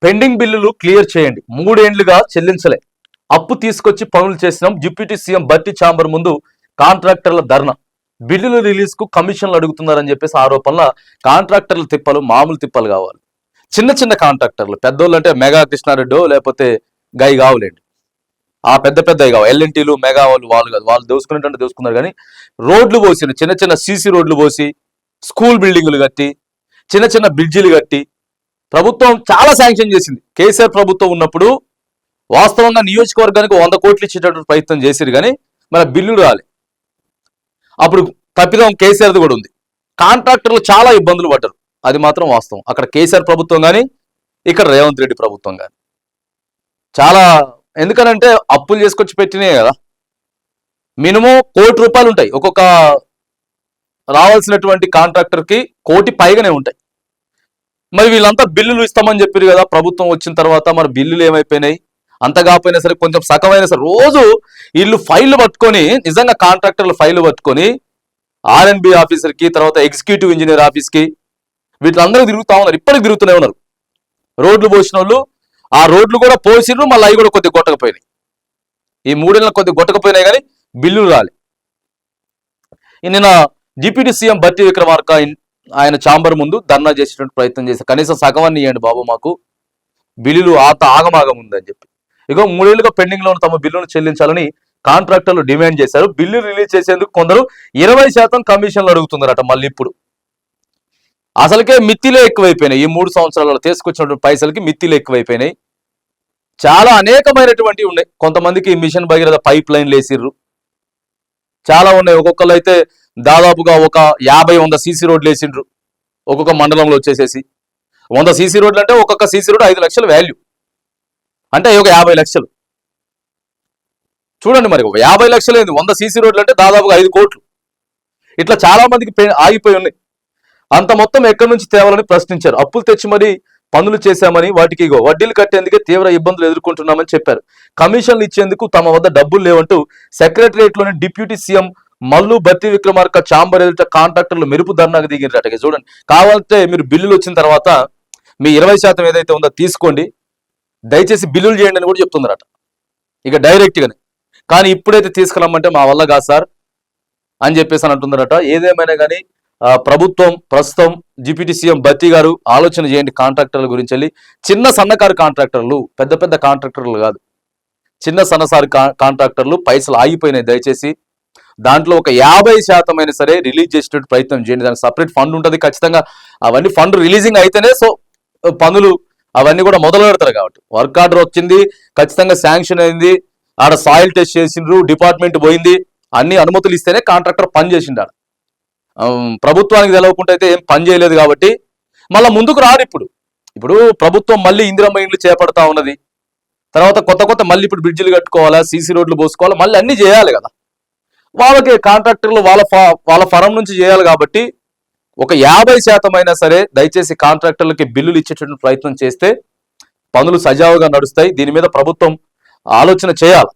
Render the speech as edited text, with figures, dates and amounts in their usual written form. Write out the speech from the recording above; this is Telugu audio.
పెండింగ్ బిల్లులు క్లియర్ చేయండి. 3 ఏళ్లుగా చెల్లించలే, అప్పు తీసుకొచ్చి పనులు చేసినాం. డిప్యూటీ సీఎం బట్టి చాంబర్ ముందు కాంట్రాక్టర్ల ధర్నా. బిల్లులు రిలీజ్ కు కమిషన్లు అడుగుతున్నారని చెప్పేసి ఆరోపణల కాంట్రాక్టర్ల తిప్పలు మామూలు తిప్పలు కావాలి. చిన్న చిన్న కాంట్రాక్టర్లు, పెద్దోళ్ళు అంటే మెగా కృష్ణారెడ్డో లేకపోతే గై కావులేండి, ఆ పెద్ద పెద్దవి కావు. ఎల్ఎన్టీలు మెగా వాళ్ళు కాదు, వాళ్ళు దోసుకునేటంటే దోసుకున్నారు. కానీ రోడ్లు పోసి, చిన్న చిన్న సీసీ రోడ్లు పోసి, స్కూల్ బిల్డింగులు కట్టి, చిన్న చిన్న బ్రిడ్జిలు కట్టి ప్రభుత్వం చాలా శాంక్షన్ చేసింది. కేసీఆర్ ప్రభుత్వం ఉన్నప్పుడు వాస్తవంగా నియోజకవర్గానికి 100 కోట్లు ఇచ్చేటటువంటి ప్రయత్నం చేశారు, కానీ మన బిల్లులు రాలే. అప్పుడు తప్పిదం కేసీఆర్ది కూడా ఉంది. కాంట్రాక్టర్లు చాలా ఇబ్బందులు పడ్డారు, అది మాత్రం వాస్తవం. అక్కడ కేసీఆర్ ప్రభుత్వం కానీ ఇక్కడ రేవంత్ రెడ్డి ప్రభుత్వం కానీ చాలా, ఎందుకనంటే అప్పులు చేసుకొచ్చి పెట్టినాయి కదా. మినిమం ₹1 కోటి ఉంటాయి ఒక్కొక్క రావాల్సినటువంటి కాంట్రాక్టర్కి, 1 కోటి పైగానే ఉంటాయి. మరి వీళ్ళంతా బిల్లులు ఇస్తామని చెప్పారు కదా ప్రభుత్వం వచ్చిన తర్వాత. మరి బిల్లులు ఏమైపోయినాయి? అంత కాకపోయినా సరే కొంచెం సగమైనా సరే రోజు వీళ్ళు ఫైళ్లు పట్టుకొని, నిజంగా కాంట్రాక్టర్లు ఫైళ్లు పట్టుకొని ఆర్ఎన్బి ఆఫీసర్కి, తర్వాత ఎగ్జిక్యూటివ్ ఇంజనీర్ ఆఫీస్కి, వీళ్ళందరూ తిరుగుతా ఉన్నారు. ఇప్పటికి తిరుగుతూనే ఉన్నారు. రోడ్లు పోసిన వాళ్ళు ఆ రోడ్లు కూడా పోసిర్రు, మళ్ళీ అవి కూడా కొద్దిగా కొట్టకపోయినాయి. ఈ 3 ఏళ్ళ కొద్దిగా కొట్టకపోయినాయి కానీ బిల్లులు రాలే. నిన్న డిప్యూటీ సీఎం బట్టి విక్రమార్క ఆయన ఛాంబర్ ముందు ధర్నా చేసేటువంటి ప్రయత్నం చేశారు. కనీసం సగవాన్ని ఇవ్వండి బాబు, మాకు బిల్లులు ఆగమాగం ఉందని చెప్పి. ఇగో 3 ఏళ్లుగా పెండింగ్ లో ఉన్న తమ బిల్లును చెల్లించాలని కాంట్రాక్టర్లు డిమాండ్ చేశారు. బిల్లు రిలీజ్ చేసేందుకు కొందరు 20% కమిషన్లు అడుగుతున్నారట. మళ్ళీ ఇప్పుడు అసలుకే మిత్తిలే ఎక్కువైపోయినాయి. ఈ 3 సంవత్సరాలలో తీసుకొచ్చినటువంటి పైసలకి మిత్తిలే ఎక్కువైపోయినాయి. చాలా అనేకమైనటువంటివి ఉన్నాయి. కొంతమందికి మిషన్ భగీరథ పైప్ లైన్లు వేసిర్రు, చాలా ఉన్నాయి. ఒక్కొక్కరు అయితే దాదాపుగా ఒక 50-100 సీసీ రోడ్లు వేసిండ్రు ఒక్కొక్క మండలంలో వచ్చేసేసి. 100 సీసీ రోడ్లు అంటే ఒక్కొక్క సీసీ రోడ్ 5 లక్షల వాల్యూ, అంటే ఒక 50 లక్షలు. చూడండి మరి, 50 లక్షలు ఏంది, 100 సీసీ రోడ్లు అంటే దాదాపుగా 5 కోట్లు. ఇట్లా చాలా మందికి ఆగిపోయి ఉన్నాయి. అంత మొత్తం ఎక్కడి నుంచి తేవాలని ప్రశ్నించారు. అప్పులు తెచ్చి మరి పనులు చేశామని, వాటికి వడ్డీలు కట్టేందుకే తీవ్ర ఇబ్బందులు ఎదుర్కొంటున్నామని చెప్పారు. కమిషన్లు ఇచ్చేందుకు తమ వద్ద డబ్బులు లేవంటూ సెక్రటరియట్లోని డిప్యూటీ సీఎం మల్లు బట్టి విక్రమార్క ఛాంబర్ ఎదుట కాంట్రాక్టర్లు మెరుపు ధర్నాకు దిగినట్టు. చూడండి, కావాలంటే మీరు బిల్లులు వచ్చిన తర్వాత మీ 20% ఏదైతే ఉందో తీసుకోండి, దయచేసి బిల్లులు చేయండి అని కూడా చెప్తున్నారట, ఇక డైరెక్ట్గానే. కానీ ఇప్పుడైతే తీసుకురమ్మంటే మా వల్ల కాదు సార్ అని చెప్పేసి అని అంటున్నారట. ఏదేమైనా కానీ ప్రభుత్వం ప్రస్తుతం డిప్యూటీ సీఎం బట్టి గారు ఆలోచన చేయండి కాంట్రాక్టర్ల గురించి వెళ్ళి. చిన్న సన్నకారు కాంట్రాక్టర్లు, పెద్ద పెద్ద కాంట్రాక్టర్లు కాదు, చిన్న సన్నసారి కాంట్రాక్టర్లు పైసలు ఆగిపోయినాయి. దయచేసి దాంట్లో ఒక 50% అయినా సరే రిలీజ్ చేసేటువంటి ప్రయత్నం చేయండి. దానికి సపరేట్ ఫండ్ ఉంటుంది ఖచ్చితంగా. అవన్నీ ఫండ్ రిలీజింగ్ అయితేనే సో పనులు అవన్నీ కూడా మొదలు పెడతారు. కాబట్టి వర్క్ ఆర్డర్ వచ్చింది, ఖచ్చితంగా శాంక్షన్ అయింది, ఆడ సాయిల్ టెస్ట్ చేసిండ్రు, డిపార్ట్మెంట్ పోయింది, అన్ని అనుమతులు ఇస్తేనే కాంట్రాక్టర్ పని చేసిండు. ప్రభుత్వానికి తెలవకుండా అయితే ఏం పని చేయలేదు. కాబట్టి మళ్ళీ ముందుకు రారు. ఇప్పుడు ప్రభుత్వం మళ్ళీ ఇందిరమ్మ ఇండ్లు చేపడతా ఉన్నది. తర్వాత కొత్త మళ్ళీ ఇప్పుడు బ్రిడ్జిలు కట్టుకోవాలా, సీసీ రోడ్లు పోసుకోవాలా, మళ్ళీ అన్ని చేయాలి కదా. వాళ్ళకి కాంట్రాక్టర్లు వాళ్ళ ఫరం నుంచి చేయాలి. కాబట్టి ఒక 50% అయినా సరే దయచేసి కాంట్రాక్టర్లకి బిల్లులు ఇచ్చేటువంటి ప్రయత్నం చేస్తే పనులు సజావుగా నడుస్తాయి. దీని మీద ప్రభుత్వం ఆలోచన చేయాలి.